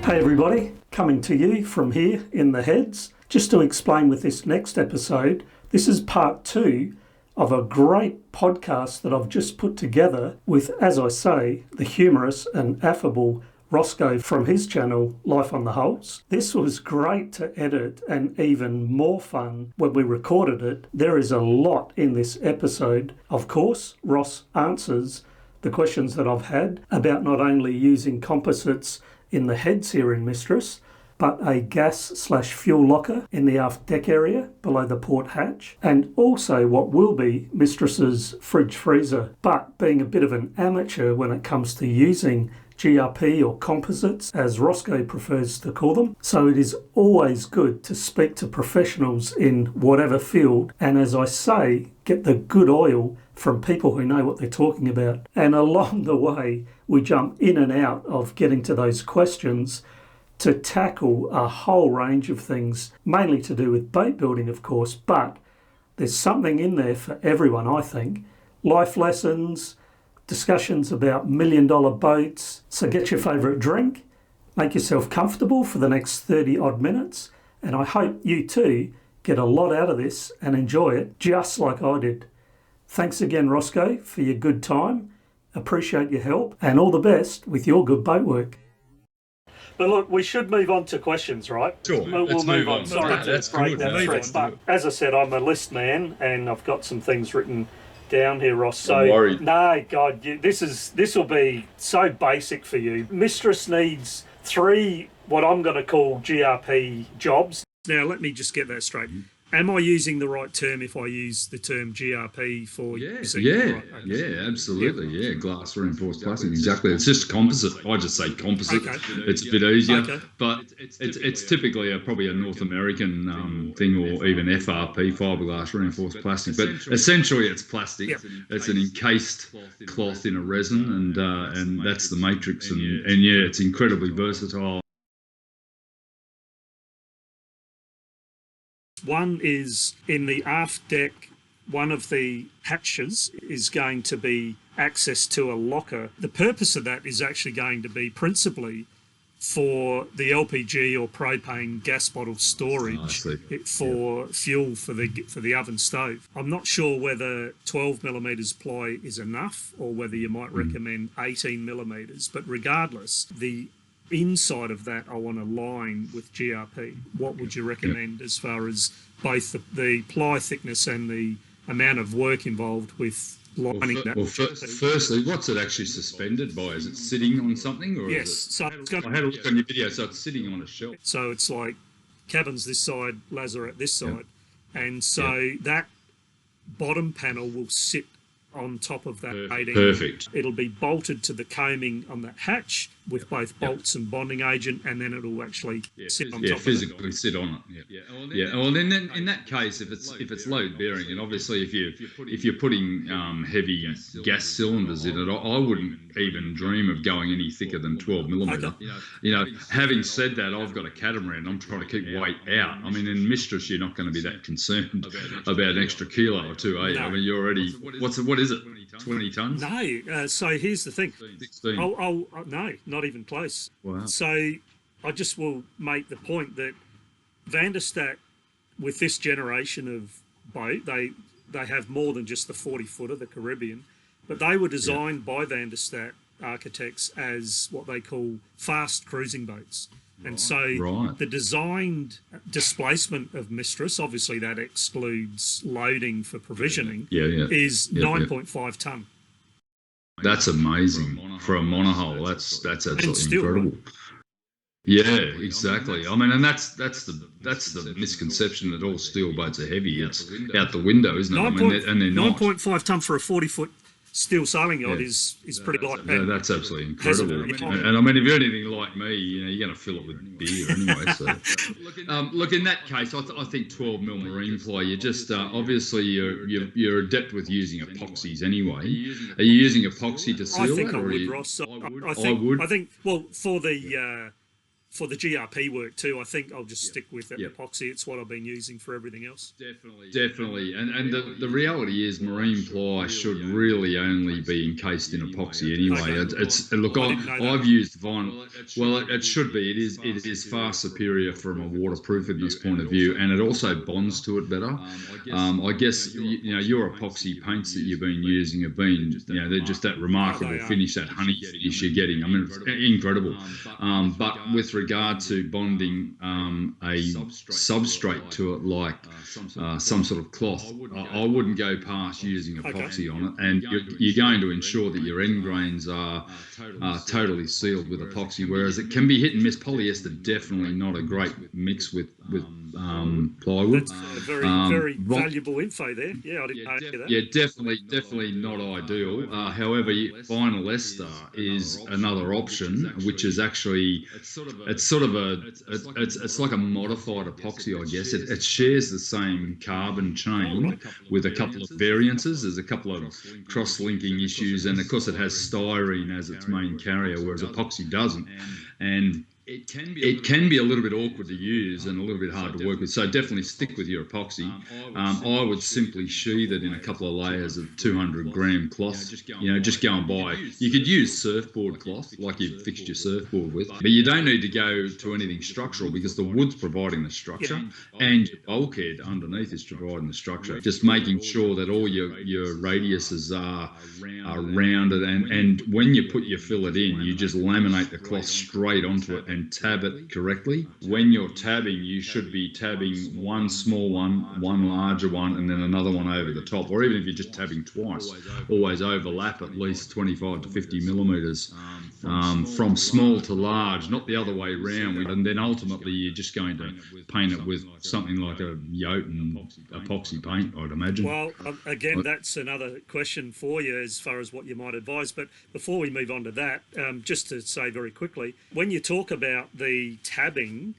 Hey everybody, coming to you from here in the Heads. Just to explain with this next episode, this is part 2 of a great podcast that I've just put together with, as I say, the humorous and affable Rossco from his channel, Life on the Hulls. This was great to edit and even more fun when we recorded it. There is a lot in this episode. Of course, Ross answers the questions that I've had about not only using composites in the heads here in Mistress, but a gas/fuel locker in the aft deck area below the port hatch, and also what will be Mistress's fridge freezer. But being a bit of an amateur when it comes to using GRP or composites, as Rossco prefers to call them, so it is always good to speak to professionals in whatever field, and as I say, get the good oil from people who know what they're talking about. And along the way, we jump in and out of getting to those questions to tackle a whole range of things, mainly to do with boat building, of course, but there's something in there for everyone, I think. Life lessons, discussions about million-dollar boats. So get your favourite drink, make yourself comfortable for the next 30 odd minutes, and I hope you too get a lot out of this and enjoy it just like I did. Thanks again, Rossco, for your good time. Appreciate your help, and all the best with your good boat work. But look, we should move on to questions, right? Sure, we'll move on. Sorry to break that thread, but as I said, I'm a list man, and I've got some things written down here, Ross. So, no, God, this will be so basic for you. Mistress needs 3 what I'm going to call GRP jobs. Now, let me just get that straight. Am I using the right term if I use the term GRP for using absolutely. Yeah, glass reinforced plastic. Exactly. It's just composite. I just say composite. Okay. It's a bit easier, but it's typically probably a North American thing, or even FRP, fiberglass reinforced plastic. But essentially, it's plastic. Yep. It's an encased cloth in a resin, and that's the matrix. And yeah, it's incredibly versatile. One is in the aft deck, one of the hatches is going to be access to a locker. The purpose of that is actually going to be principally for the LPG or propane gas bottle storage for fuel for the oven stove. I'm not sure whether 12 millimeters ply is enough or whether you might recommend 18 millimeters, but regardless, the inside of that I want to line with GRP. What would you recommend as far as both the ply thickness and the amount of work involved with lining that? Well, firstly, what's it actually suspended by? Is it sitting on something? Or yes. I had a look on your video, so it's sitting on a shelf. So it's like cabins this side, lazarette this side. And so that bottom panel will sit on top of that 18. Perfect. It'll be bolted to the coaming on that hatch with both bolts and bonding agent, and then it'll actually sit on top of it. Physically sit on it. Well, then in that case, if it's load bearing, and obviously if you're putting heavy gas cylinders in it, I wouldn't even dream of going any thicker than 12 millimeter. Okay. Having said that, I've got a catamaran. I'm trying to keep weight out. I mean, in Mistress, you're not going to be that concerned about an extra kilo or two, are you? No. I mean, you're already what is it? 20 tons? No. So here's the thing. 16. No, not even close. Wow. So I just will make the point that Van der Stadt, with this generation of boat, they have more than just the 40-footer, the Caribbean, but they were designed by Van der Stadt architects as what they call fast cruising boats. And so the designed displacement of Mistress, obviously that excludes loading for provisioning, is 9.5 tonne. That's amazing for a monohull. That's absolutely incredible. Yeah, exactly. I mean, and that's the misconception that all steel boats are heavy. It's out the window, isn't it? And they're not. 9.5 tonne for a 40-foot steel sailing yacht is pretty light. That's absolutely incredible. And I mean, if you're anything like me, you're going to fill it with beer anyway. So, look, in that case, I think 12 mil marine ply. You just obviously you're adept with using epoxies anyway. Are you using epoxy to seal I think that? I would, Ross. I would. Well, for the GRP work too, I think I'll just stick with epoxy. It's what I've been using for everything else. Definitely. And the reality is marine ply should really only be encased in epoxy anyway. Okay. Look, I've used vinyl. Well, it should be. It is far superior from a waterproofness point of view, and it also bonds to it better. I guess your epoxy paints that you've been using have been, they're just that remarkable finish, that honey finish you're getting. I mean, it's incredible. But with regard to bonding a substrate to it, like some sort of cloth, I wouldn't go past using epoxy on it, and you're going to ensure that your end grains are totally sealed with epoxy, whereas it can be hit and miss. Polyester definitely not a great mix with plywood. That's very valuable info there. Yeah, I didn't know that. Yeah, definitely not ideal. However, vinyl ester is another option, which is actually it's like a modified epoxy, I guess. It shares the same carbon chain with a couple of variances. There's a couple of cross-linking issues, and of course it has styrene as its main carrier, whereas epoxy doesn't. And it can be a little bit awkward to use and a little bit hard to work with. So definitely stick with your epoxy. I would simply sheathe it in a couple of layers of 200-gram cloth. Just go and buy. You could use surfboard cloth like you've fixed your surfboard with, but you don't need to go to anything structural because the wood's providing the structure and your bulkhead underneath is providing the structure. Just making sure that all your radiuses are rounded, and when you put your fillet in, you just laminate the cloth straight onto it and tab it correctly. When you're tabbing, you should be tabbing one small one, one larger one, and then another one over the top. Or even if you're just tabbing twice, always overlap at least 25 to 50 millimetres from small to large, not the other way around. And then ultimately you're just going to paint it with something like a yacht and epoxy paint, I'd imagine. Well, again, that's another question for you as far as what you might advise. But before we move on to that, just to say very quickly, when you talk about the tabbing,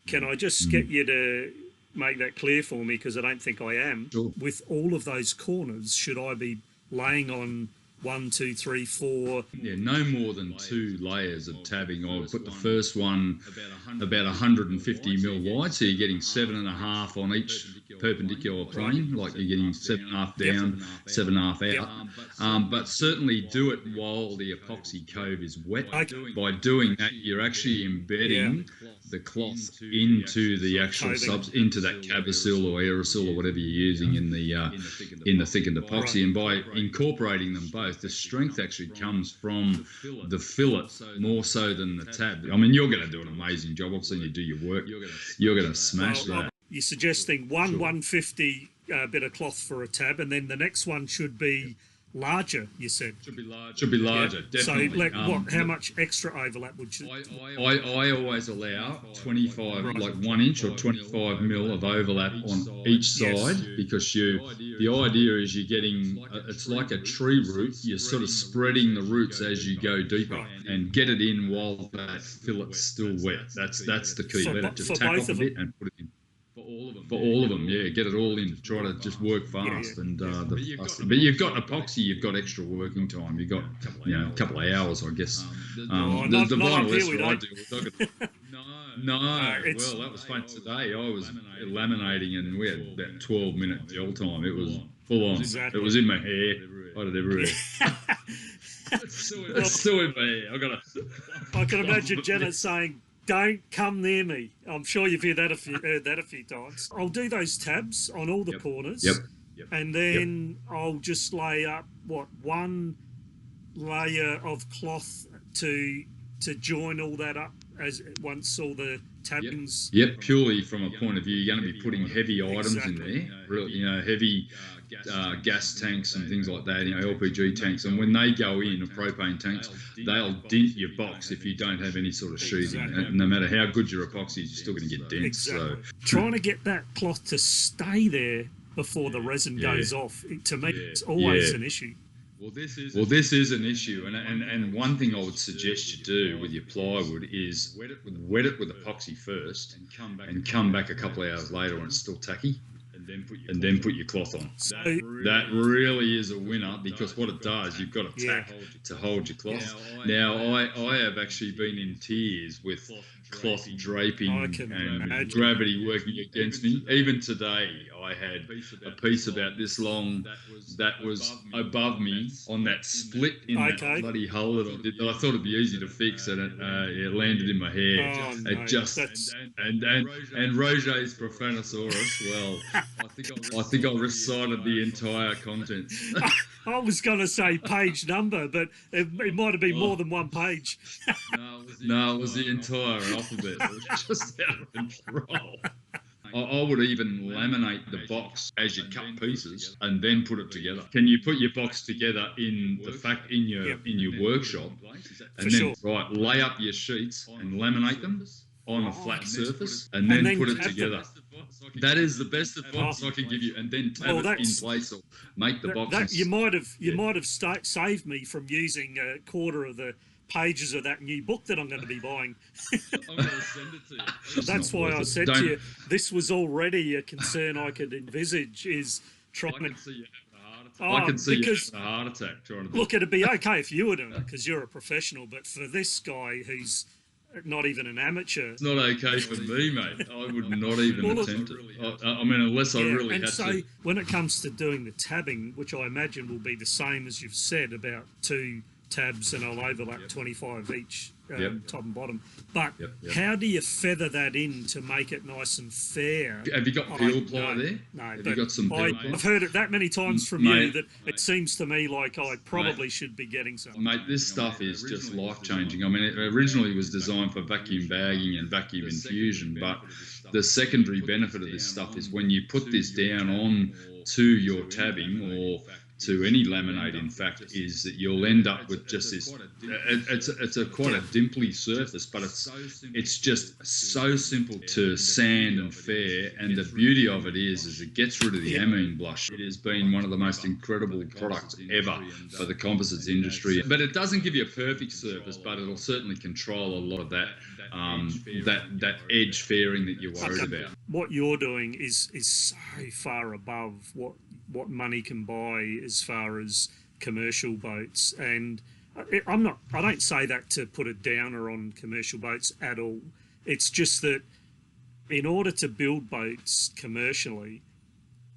can I just get you to make that clear for me, because I don't think I am. Sure. With all of those corners, should I be laying on 1, 2, 3, 4? Yeah, no more than 2 layers of tabbing. I would put the first one about 150 mil wide, so you're getting 7.5 on each perpendicular plane, like you're getting 7.5 down, 7.5 out. But certainly do it while the epoxy cove is wet. Okay. By doing that, you're actually embedding the cloth into the actual into that Cabasil or aerosol or whatever you're using in the thickened epoxy. And by incorporating them both, the strength actually comes from the fillet more so than the tab. I mean, you're going to do an amazing job. I've seen you do your work. You're going to smash that. You're suggesting 150 bit of cloth for a tab, and then the next one should be larger, you said? Should be larger, definitely. So, like, how much extra overlap would you... I always allow 25, like 1 inch or 25 mil of overlap on each side, because the idea is you're getting, it's like a tree root, you're sort of spreading the roots as you go deeper, and get it in while that fillet's still wet. That's the key. Let it just tack off a bit and put it in. For all of them, yeah, get it all in. Try to just work fast, and but you've got epoxy, you've got extra working time. You've got a couple of hours, I guess. The vinyl ester I do. No. Well, that was fun today. I was laminating, and we had about 12-minute gel time. It was full on. Exactly. It was in my hair. I had it everywhere. It's still in my hair. I can imagine Jenna saying, "Don't come near me." I'm sure you've heard that a few times. I'll do those tabs on all the corners. Yep. And then I'll just lay up, one layer of cloth to join all that up as once all the tabbings... Yep, purely from a point of view, you're going to be putting heavy items in there, really, heavy gas tanks and things like that, LPG tanks, and when they go in, propane tanks, they'll dent your box if you don't have any sort of sheathing. And no matter how good your epoxy is, you're still going to get dents. So trying to get that cloth to stay there before the resin goes off, to me, it's always an issue. Well, this is an issue, and one thing I would suggest you do with your plywood is wet it with epoxy first, and come back a couple of hours later when it's still tacky, and then put your cloth on. So that really is a winner, because what it does, you've got a tack to hold your cloth. Now, I have actually been in tears with cloth draping and imagine. gravity working against me. Even today, I had a piece about this long that was above me on that split in that bloody hole that I did. That I thought it'd be easy to fix, and it landed in my hair. Oh, no, It just and Roget's Profanosaurus. Well, I think I recited the entire contents. I was going to say page number, but it might have been more than one page. No, it was the entire alphabet. It was just out of control. I would even laminate the box as you cut pieces and then put it together. Can you put your box together in your workshop and then lay up your sheets and laminate them on a flat surface and then put it together? That is the best advice I can give you, and then tab it in place or make the boxes. You might have saved me from using a quarter of the pages of that new book that I'm going to be buying. I'm going to send it to you. That's why I said to you, this was already a concern I could envisage, is trying to... I can see you having a heart attack trying to... Look, it'd be okay if you were doing it because you're a professional, but for this guy who's not even an amateur... It's not okay for me, mate. I would not even attempt it. I mean, unless I really had to. And so when it comes to doing the tabbing, which I imagine will be the same as you've said, about 2 tabs and I'll overlap 25 each, top and bottom. But how do you feather that in to make it nice and fair? Have you got peel ply there? No, have you got some peel ply? I've heard it that many times from you that it seems to me like I probably should be getting some. Mate, this stuff is just life-changing. I mean, it originally was designed for vacuum bagging and vacuum infusion, but the secondary benefit of this stuff is when you put this down on to your tabbing or to any laminate, in fact, is that you'll end up with just this. It's quite a dimply surface, but it's just so simple to sand and fair. And the beauty of it is it gets rid of the amine blush. It has been one of the most incredible products ever for the composites industry. But it doesn't give you a perfect surface, but it'll certainly control a lot of that that edge fairing that you're worried about. What you're doing is so far above what money can buy as far as commercial boats, and I don't say that to put a downer on commercial boats at all. It's just that in order to build boats commercially,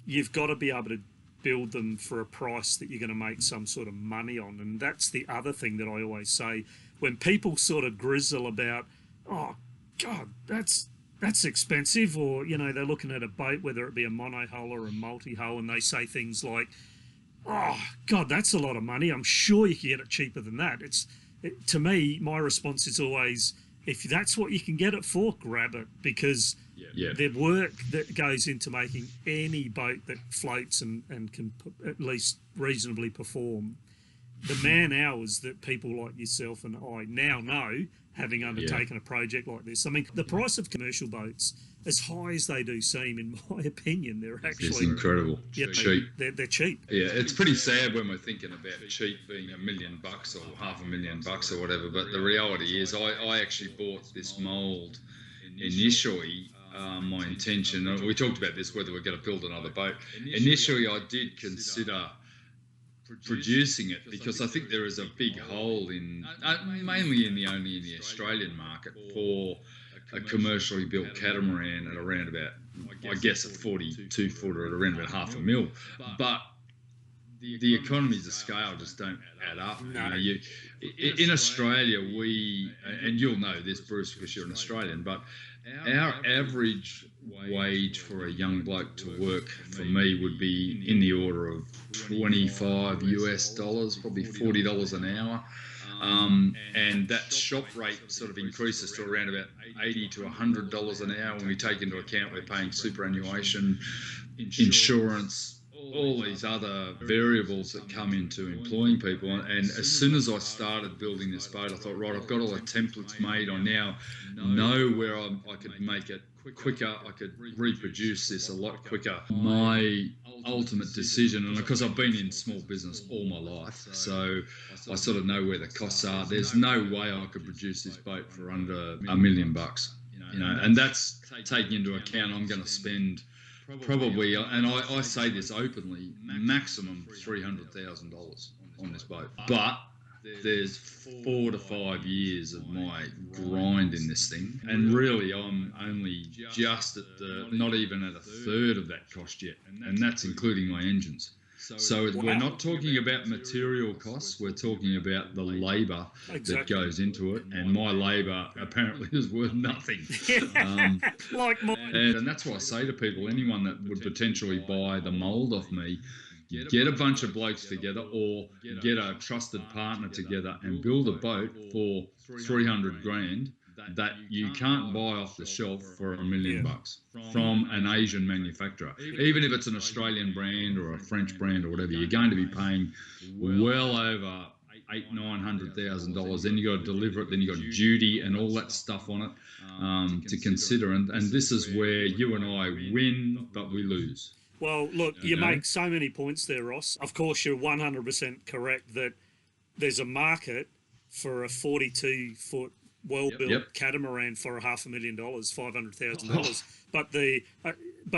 you've got to be able to build them for a price that you're going to make some sort of money on. And that's the other thing that I always say when people sort of grizzle about, oh God, that's expensive, or they're looking at a boat, whether it be a monohull or a multi-hull, and they say things like, oh God, that's a lot of money, I'm sure you can get it cheaper than that. To me, my response is always, if that's what you can get it for, grab it, because the work that goes into making any boat that floats and can at least reasonably perform, the man hours that people like yourself and I now know, having undertaken a project like this. I mean, the price of commercial boats, as high as they do seem, in my opinion, they're actually... It's incredible. Cheap. They're cheap. Yeah, it's pretty sad when we're thinking about cheap being $1 million or $500,000 or whatever, but the reality is I actually bought this mould initially. My intention, we talked about this, whether we're going to build another boat. Initially, I did consider producing it because I think there is a big hole in, mainly only in the Australian market, for a commercially built catamaran at around about, I guess, a 42 footer at around about $500,000. But the economies of scale just don't add up. No. In Australia, and you'll know this, Bruce, because you're an Australian, but our average wage for a young bloke to work for me would be in the order of $25 US, probably $40 an hour. And that shop rate sort of increases to around about $80 to $100 an hour when we take into account we're paying superannuation, insurance, all these other variables that come into employing people. And as soon as I started building this boat, I thought, right, I've got all the templates made. I now know where I could make it quicker. I could reproduce this a lot quicker. My ultimate decision, and because I've been in small business all my life, so I sort of know where the costs are. There's no way I could produce this boat for under $1 million, and that's taking into account I'm going to spend probably, and I say this openly, maximum $300,000 on this boat. But there's 4 to 5 years of my grind in this thing, and really I'm only just at not even at a third of that cost yet, and that's including my engines. So we're not talking about material costs, we're talking about the labour that goes into it, and my labour apparently is worth nothing. Like mine. And that's why I say to people, anyone that would potentially buy the mould off me, get a bunch of blokes together or get a trusted partner together and build a boat for 300 grand that you can't buy off the shelf for $1 million from an Asian manufacturer. Even if it's an Australian brand or a French brand or whatever, you're going to be paying well over $800,000-$900,000. Then you got to deliver it. Then you got duty and all that stuff on it to consider. And this is where you and I win, but we lose. Well, look, you make so many points there, Ross. Of course, you're 100% correct that there's a market for a 42-foot well-built catamaran for $500,000, $500,000. But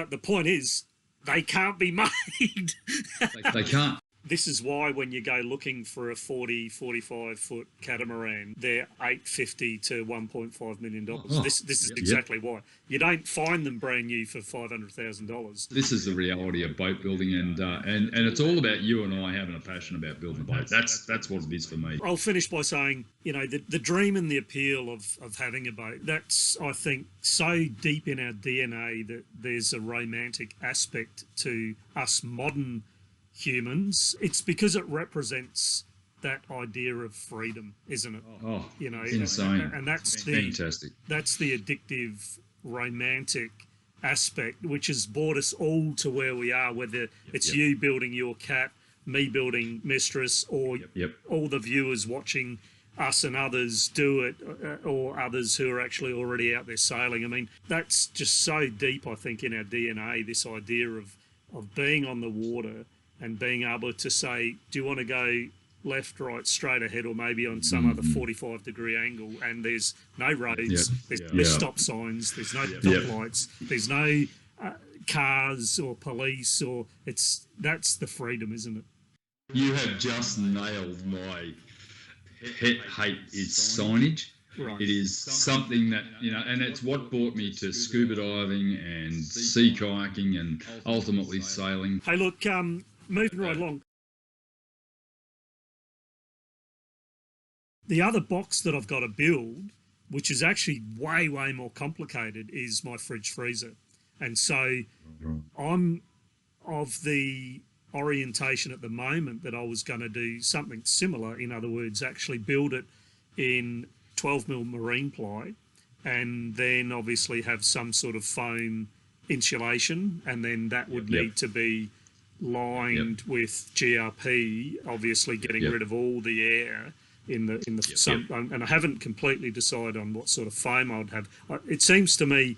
the point is, they can't be made. They can't. This is why when you go looking for a 40, 45-foot catamaran, they're $850 to $1.5 million. This is exactly why. You don't find them brand new for $500,000. This is the reality of boat building, and it's all about you and I having a passion about building boats. That's what it is for me. I'll finish by saying, the dream and the appeal of having a boat, that's, I think, so deep in our DNA that there's a romantic aspect to us modern humans. It's because it represents that idea of freedom, isn't it? Insane. And that's fantastic. That's the addictive, romantic aspect, which has brought us all to where we are, whether it's you building your cat, me building Mistress, or all the viewers watching us and others do it, or others who are actually already out there sailing. I mean, that's just so deep, I think, in our DNA, this idea of being on the water and being able to say, do you want to go left, right, straight ahead, or maybe on some other 45-degree angle, and there's no roads, there's no stop signs, there's no stoplights, there's no cars or police, or that's the freedom, isn't it? You have just nailed my pet hate is signage. Right. It is something that, and it's what brought me to scuba diving and sea kayaking and ultimately sailing. Hey, look, moving right along. The other box that I've got to build, which is actually way, way more complicated, is my fridge freezer. And so I'm of the orientation at the moment that I was going to do something similar. In other words, actually build it in 12mm marine ply, and then obviously have some sort of foam insulation, and then that would need to be lined with GRP, obviously getting rid of all the air in the and I haven't completely decided on what sort of foam I'd have. It seems to me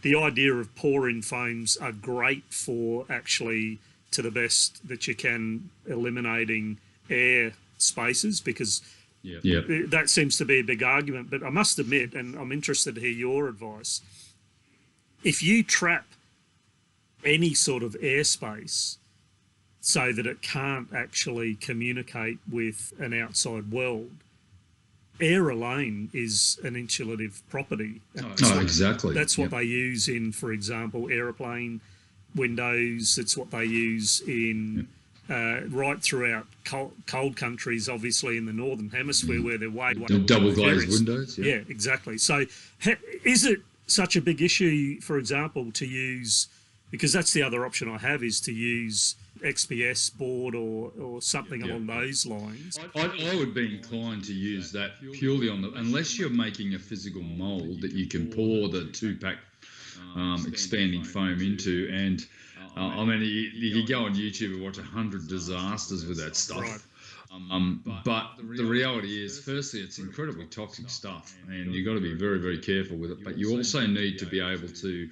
the idea of pour-in foams are great for actually, to the best that you can, eliminating air spaces, because that seems to be a big argument. But I must admit, and I'm interested to hear your advice, if you trap any sort of airspace so that it can't actually communicate with an outside world, air alone is an insulative property. Exactly. That's what they use in, for example, aeroplane windows. It's what they use in right throughout cold countries, obviously in the northern hemisphere, where they're way double glazed windows. Yeah, exactly. So is it such a big issue, for example, to use, because that's the other option I have, is to use XPS board or something along those lines? I would be inclined to use that purely unless you're making a physical mould that you can pour the 2-pack expanding foam into. And I mean, you can go on YouTube and watch 100 disasters with that stuff. Right. But the reality is, firstly, it's incredibly toxic stuff, and you've got to be very, very careful with it. But you also need to be able to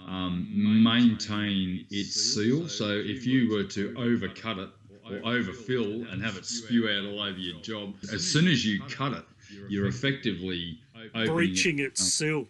maintain its seal. So if you were to overcut it or overfill and have it spew out all over your job, as soon as you cut it, you're effectively breaching its seal.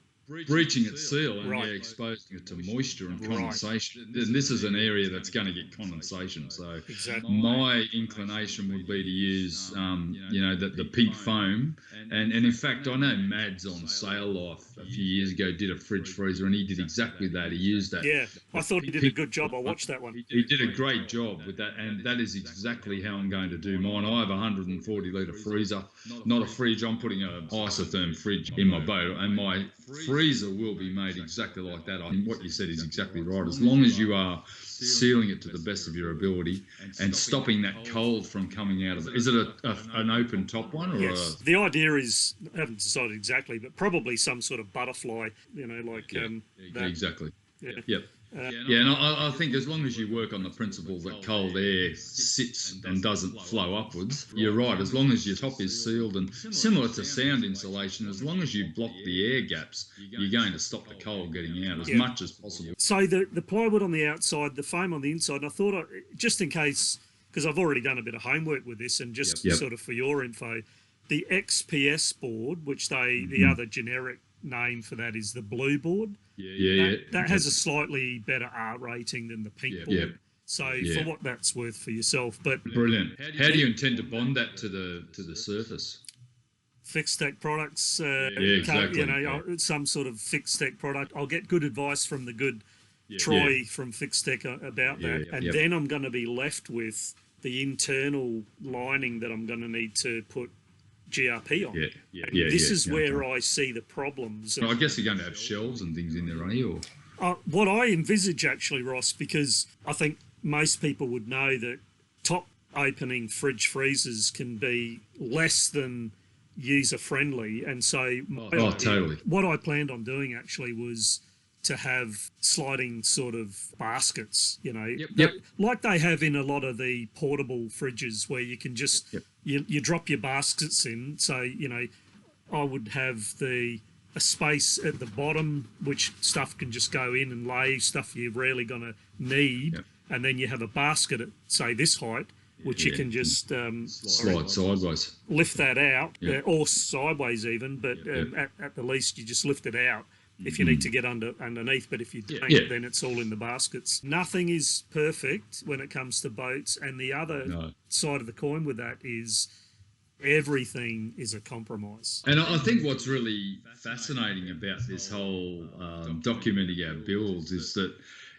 breaching its seal and exposing it to moisture and condensation. And this is an area that's going to get condensation. So my inclination would be to use, the pink foam. And in fact, I know Mads on Sail Life a few years ago did a fridge freezer, and he did exactly that. He used that. Yeah, I thought he did a good job. I watched that one. He did a great job with that, and that is exactly how I'm going to do mine. I have a 140-litre freezer, not a fridge. I'm putting an isotherm fridge in my boat, and my freezer will be made exactly like that. What you said is exactly right. As long as you are sealing it to the best of your ability and stopping that cold from coming out of it. Is it an open top one? Or yes. The idea is, I haven't decided exactly, but probably some sort of butterfly, that. Exactly. Yeah. Yep. And I think as long as you work on the principle that cold air sits and doesn't flow upwards, you're right. As long as your top is sealed, and similar to sound insulation, as long as you block the air gaps, you're going to stop the cold getting out as much as possible. So the plywood on the outside, the foam on the inside, and I thought, just in case, because I've already done a bit of homework with this, and just sort of for your info, the XPS board, which the other generic name for that is the blue board. That has a slightly better R rating than the pink board. So for what that's worth for yourself. But brilliant. How do you intend to bond that to the surface? Fixed Stack products, exactly. Some sort of Fixed Stack product. I'll get good advice from the good Troy from Fixed Stack about that, and then I'm going to be left with the internal lining that I'm going to need to put GRP on. This is where I see the problems. I guess you're going to have shelves and things in there, aren't you? What I envisage actually, Ross, because I think most people would know that top opening fridge freezers can be less than user friendly, and so totally. What I planned on doing actually was to have sliding sort of baskets, like they have in a lot of the portable fridges, where you can just you drop your baskets in. So I would have a space at the bottom which stuff can just go in and lay, stuff you're rarely going to need, and then you have a basket at say this height, which you can just slide sideways, lift that out, or sideways even, but at the least you just lift it out if you need to get underneath, but if you don't, then it's all in the baskets. Nothing is perfect when it comes to boats, and the other side of the coin with that is everything is a compromise. And I think what's really fascinating about this whole documenting our builds is that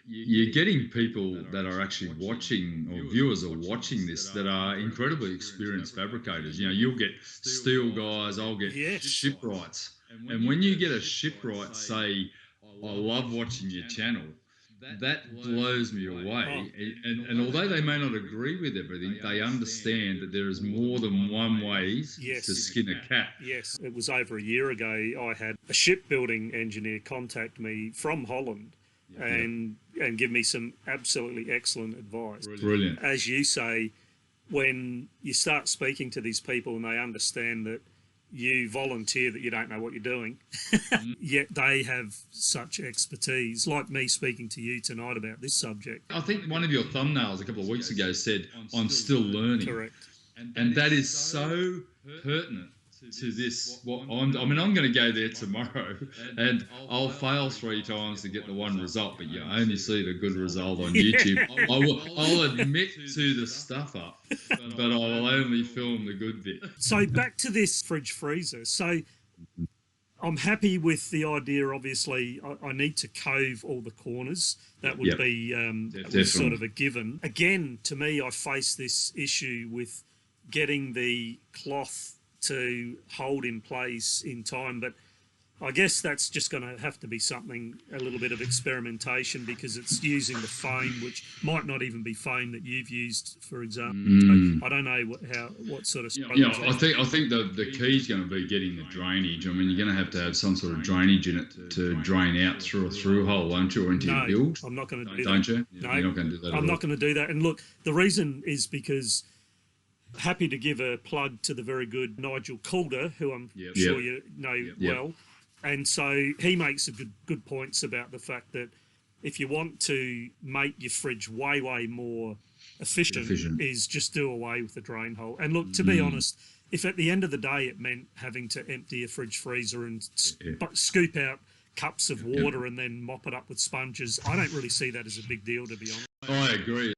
you're getting people that are actually watching, or viewers are watching this, that are incredibly experienced fabricators. You'll get steel guys, I'll get shipwrights. And when you get a shipwright say, I love watching your channel, that blows me away. And although they may not agree with everything, they understand that there is more than one way to skin a cat. Yes, it was over a year ago, I had a shipbuilding engineer contact me from Holland and give me some absolutely excellent advice. Brilliant. As you say, when you start speaking to these people and they understand that you volunteer that you don't know what you're doing, yet they have such expertise, like me speaking to you tonight about this subject. I think one of your thumbnails a couple of weeks ago said, I'm still learning. Correct. And that is so pertinent to this. I'm going to go there tomorrow, and I'll fail 3 times to get the one result, but you only see the good result on YouTube. I'll admit to the stuff up, but I'll only film the good bit. So back to this fridge freezer. So I'm happy with the idea. Obviously, I need to cove all the corners. That would be sort of a given. Again, to me, I face this issue with getting the cloth to hold in place in time, but I guess that's just going to have to be something, a little bit of experimentation, because it's using the foam, which might not even be foam that you've used, for example. I don't know what sort of... I think the key is going to be getting the drainage. I mean, you're going to have some sort of drainage in it to drain out through a through hole, won't you, or into your build? I'm not going to do don't that. You? No, you're not going to do that. I'm not going to do that. And look, the reason is because... Happy to give a plug to the very good Nigel Calder, who I'm sure you know well. And so he makes a good points about the fact that if you want to make your fridge way more efficient, is just do away with the drain hole. And look, to be honest, if at the end of the day it meant having to empty a fridge freezer and scoop out cups of water and then mop it up with sponges. I don't really see that as a big deal, to be honest. I agree.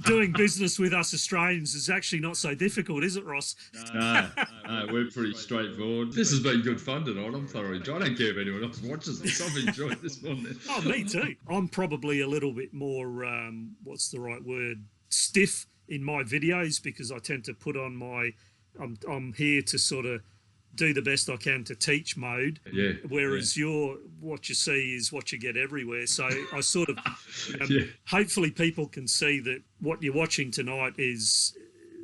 Doing business with us Australians is actually not so difficult, is it, Ross? No, we're pretty straightforward. This has been good fun tonight. I'm thoroughly enjoying. I don't care if anyone else watches this. I've enjoyed this one. Oh, me too. I'm probably a little bit more, what's the right word, stiff in my videos, because I tend to put on my, I'm here to sort of do the best I can to teach mode, whereas what you see is what you get everywhere. So I sort of, hopefully people can see that what you're watching tonight is,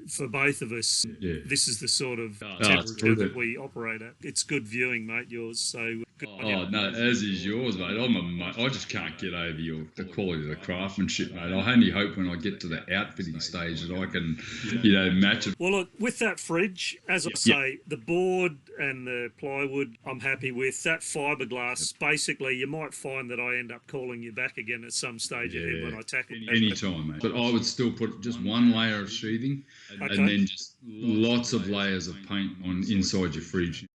for both of us, this is the sort of temperature that we operate at. It's good viewing, mate, yours. So good. Oh, no, as is yours, mate. I just can't get over the quality of the craftsmanship, mate. I only hope when I get to the outfitting stage that I can, match it. Well, look, with that fridge, as I say, the board and the plywood, I'm happy with. That fiberglass, basically, you might find that I end up calling you back again at some stage ahead when I tackle it. Anytime, mate. But I would still put just one layer of sheathing and then just lots of layers of paint on inside your fridge.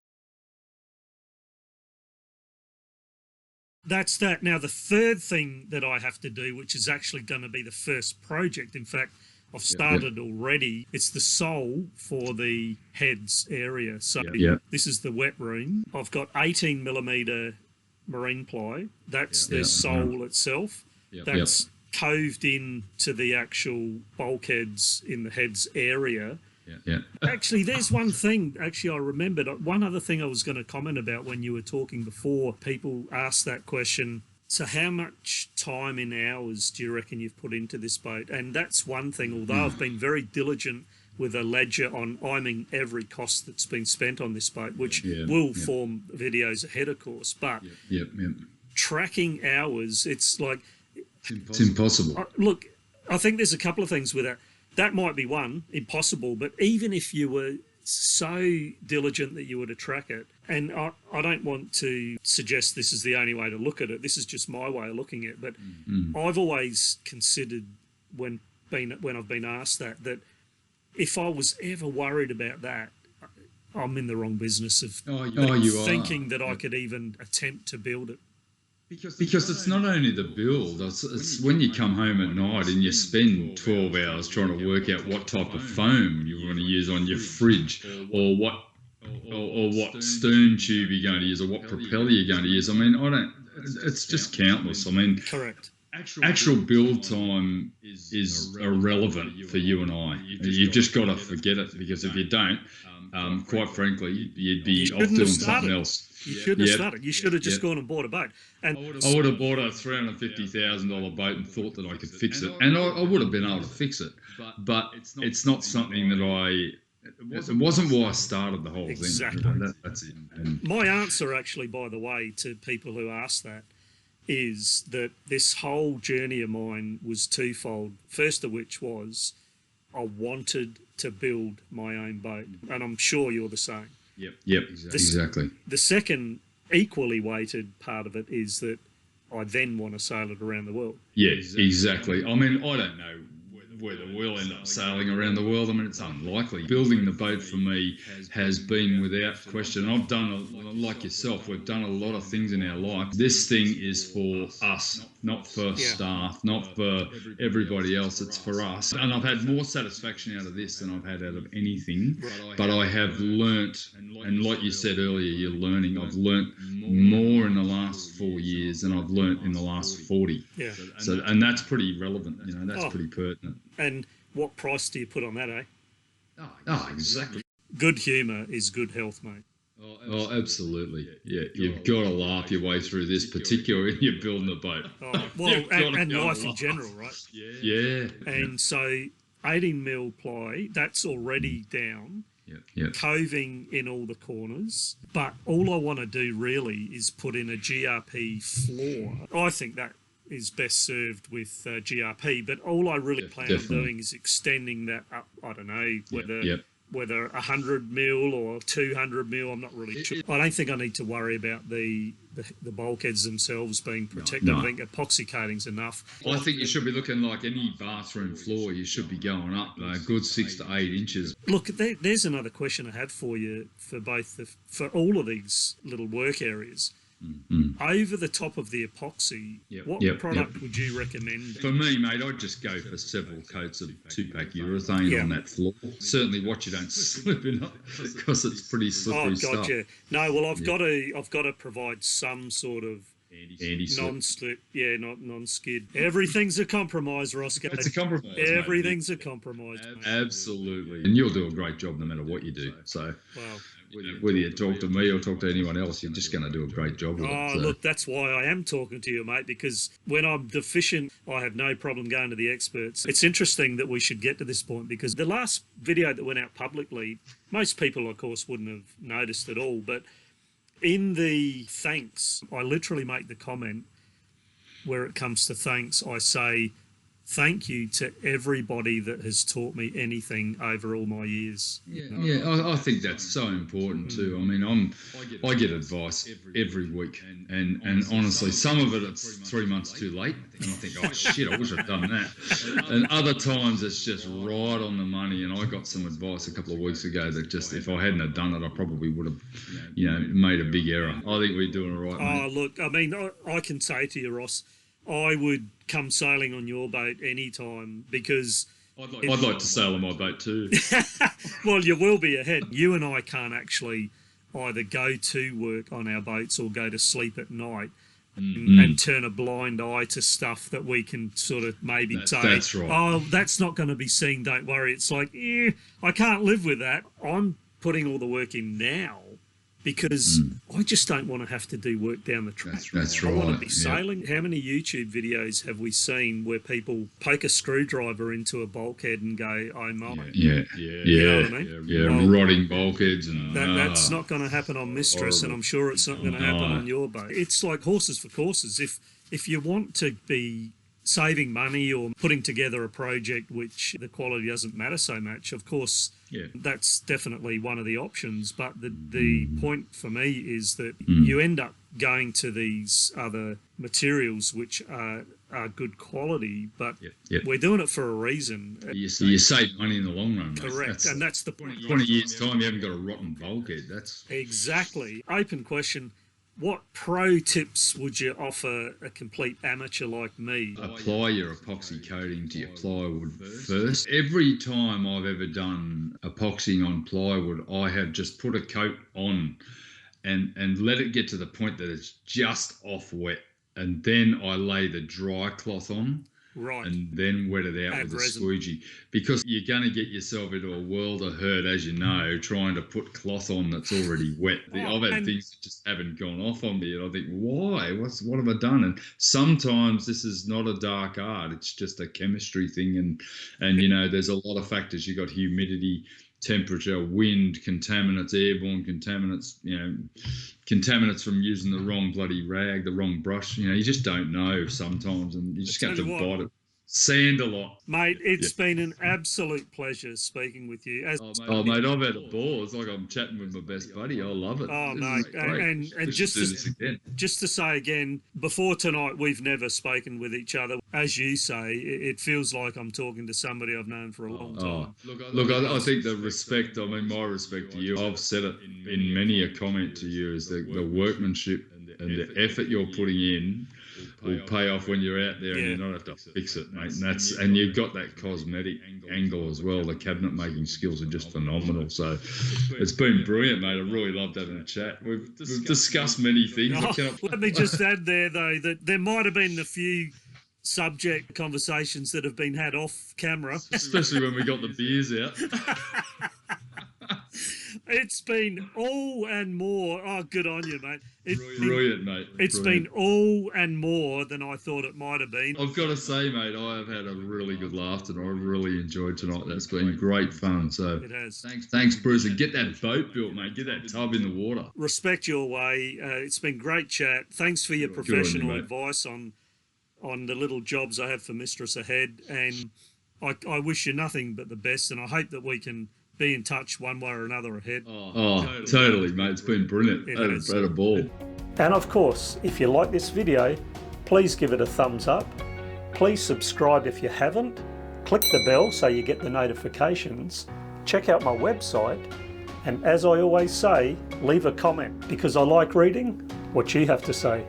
That's that. Now, the third thing that I have to do, which is actually going to be the first project, in fact, I've started already. It's the sole for the heads area. So this is the wet room. I've got 18 millimetre marine ply. That's the sole itself. That's coved in to the actual bulkheads in the heads area. Actually, there's one thing, I remembered. One other thing I was going to comment about when you were talking before. People asked that question. So how much time in hours do you reckon you've put into this boat? And that's one thing, although I've been very diligent with a ledger on iming every cost that's been spent on this boat, which will form videos ahead, of course. But tracking hours, it's like... It's impossible. Look, I think there's a couple of things with that. That might be one, impossible, but even if you were so diligent that you were to track it, and I don't want to suggest this is the only way to look at it, this is just my way of looking at it, but I've always considered when I've been asked that if I was ever worried about that, I'm in the wrong business of thinking that I could even attempt to build it. Because it's not only the build, it's when you come home at night and you spend 12 hours trying to work out what type of foam you want to use on your fridge, or what stern tube you're going to use, or what propeller you're going to use. I mean, it's just countless. I mean, correct. Actual build time is irrelevant for you and I. You've just got to forget it, because if you don't, quite frankly, you'd be off doing something else. You shouldn't have started. You should have just gone and bought a boat. And I would have bought a $350,000 boat and thought that I could fix it, and I would have been able to fix it. But it's not something that it wasn't why I started the whole thing. Exactly. That's it. And my answer, actually, by the way, to people who ask that, is that this whole journey of mine was twofold. First of which was I wanted to build my own boat, and I'm sure you're the same. Yep, exactly. The second equally weighted part of it is that I then want to sail it around the world. Yeah, exactly. I mean, I don't know whether we'll end up sailing around the world. I mean, it's unlikely. Building the boat for me has been without question. I've done, like yourself, we've done a lot of things in our life. This thing is for us, not for staff, not for everybody else. It's for us. And I've had more satisfaction out of this than I've had out of anything. But I have learnt, and like you said earlier, you're learning. I've learnt more in the last 4 years than I've learnt in the last 40. Yeah. So, and that's pretty relevant. That's pretty pertinent. And what price do you put on that, eh? Oh, exactly. Good humour is good health, mate. Oh, absolutely. Yeah, you've got to laugh your way through this, particularly when you're building a boat. Oh, well, and life in general, right? Yeah. And so 18 mil ply, that's already down. Yeah. Coving in all the corners. But all I want to do really is put in a GRP floor. I think that is best served with GRP, but all I really plan on doing is extending that up. I don't know whether 100 mil or 200 mil, I'm not really sure. I don't think I need to worry about the bulkheads themselves being protected. I think epoxy coating's enough. I think you should be looking like any bathroom floor. You should be going up a good 6 to 8 inches. Look, there's another question I had for you for all of these little work areas. Over the top of the epoxy, what product would you recommend? For me, mate, I'd just go for several coats of 2-pack urethane on that floor. Certainly watch you don't slip in it because it's pretty slippery stuff. Gotcha. No, well, I've got to provide some sort of non-slip, non-skid. Everything's a compromise, Rossco. It's a compromise. Everything's a compromise. Absolutely. And you'll do a great job no matter what you do. So, whether you talk to me or talk to anyone else, you're just going to do a great job with it. So. Look, that's why I am talking to you, mate, because when I'm deficient, I have no problem going to the experts. It's interesting that we should get to this point because the last video that went out publicly, most people, of course, wouldn't have noticed at all, but in the thanks, I literally make the comment where it comes to thanks, I say, thank you to everybody that has taught me anything over all my years. I think that's so important too. I mean, I get advice every week, and honestly, some of it's 3 months too late, and I think, oh shit, I wish I'd done that. And other times it's just right on the money. And I got some advice a couple of weeks ago that just if I hadn't have done it, I probably would have, made a big error. I think we're doing all right. Mate. Look, I mean, I can say to you, Ross, I would come sailing on your boat anytime because... I'd like to sail on my boat too. Well, you will be ahead. You and I can't actually either go to work on our boats or go to sleep at night and turn a blind eye to stuff that we can sort of maybe say, that's right. Oh, that's not going to be seen, don't worry. It's like, I can't live with that. I'm putting all the work in now because I just don't want to have to do work down the track. That's right. I want to be sailing. How many YouTube videos have we seen where people poke a screwdriver into a bulkhead and go, oh my. You know what I mean? Rotting bulkheads. And that's not going to happen on Mistress, and I'm sure it's not going to happen on your boat. It's like horses for courses. If you want to be saving money or putting together a project which the quality doesn't matter so much, of course, that's definitely one of the options. But the point for me is that you end up going to these other materials which are good quality, but we're doing it for a reason. You save money in the long run. Correct, and that's the point. 20 years' time, you haven't got a rotten bulkhead. That's exactly. Open question. What pro tips would you offer a complete amateur like me? Apply your epoxy coating to your plywood first. Every time I've ever done epoxying on plywood, I have just put a coat on and let it get to the point that it's just off wet. And then I lay the dry cloth on. Right. And then wet it out with a squeegee, because you're going to get yourself into a world of hurt, as you know, trying to put cloth on that's already wet. I've had things that just haven't gone off on me, and I think, why? What have I done? And sometimes this is not a dark art; it's just a chemistry thing, and there's a lot of factors. You got humidity, temperature, wind, contaminants, airborne contaminants, contaminants from using the wrong bloody rag, the wrong brush. You just don't know sometimes, and you just have to bite it. Sand a lot. Mate, it's been an absolute pleasure speaking with you. Mate, I've had a ball. It's like I'm chatting with my best buddy. I love it. Oh, mate. And just to say again, before tonight, we've never spoken with each other. As you say, it feels like I'm talking to somebody I've known for a long time. Look, I think the respect, my respect to you, I've said it in many a comment to you, is the workmanship and the effort you're putting in will pay off when you're out there and you don't have to fix it, mate. And you've got that cosmetic angle as well. The cabinet making skills are just phenomenal. So it's been brilliant, mate. I really loved having a chat. We've discussed many things. Let me just add there, though, that there might have been a few subject conversations that have been had off camera. Especially when we got the beers out. It's been all and more. Oh, good on you, mate. Brilliant, mate. It's been all and more than I thought it might have been. I've got to say, mate, I have had a really good laugh tonight. I really enjoyed tonight. That's been great fun. So it has. Thanks, Bruce. And get that boat built, mate. Get that tub in the water. Respect your way. It's been great chat. Thanks for your professional advice on the little jobs I have for Mistress ahead. And I wish you nothing but the best. And I hope that we can be in touch one way or another ahead. Totally, mate. It's been brilliant. Had a ball. And of course, if you like this video, please give it a thumbs up. Please subscribe if you haven't. Click the bell so you get the notifications. Check out my website. And as I always say, leave a comment because I like reading what you have to say.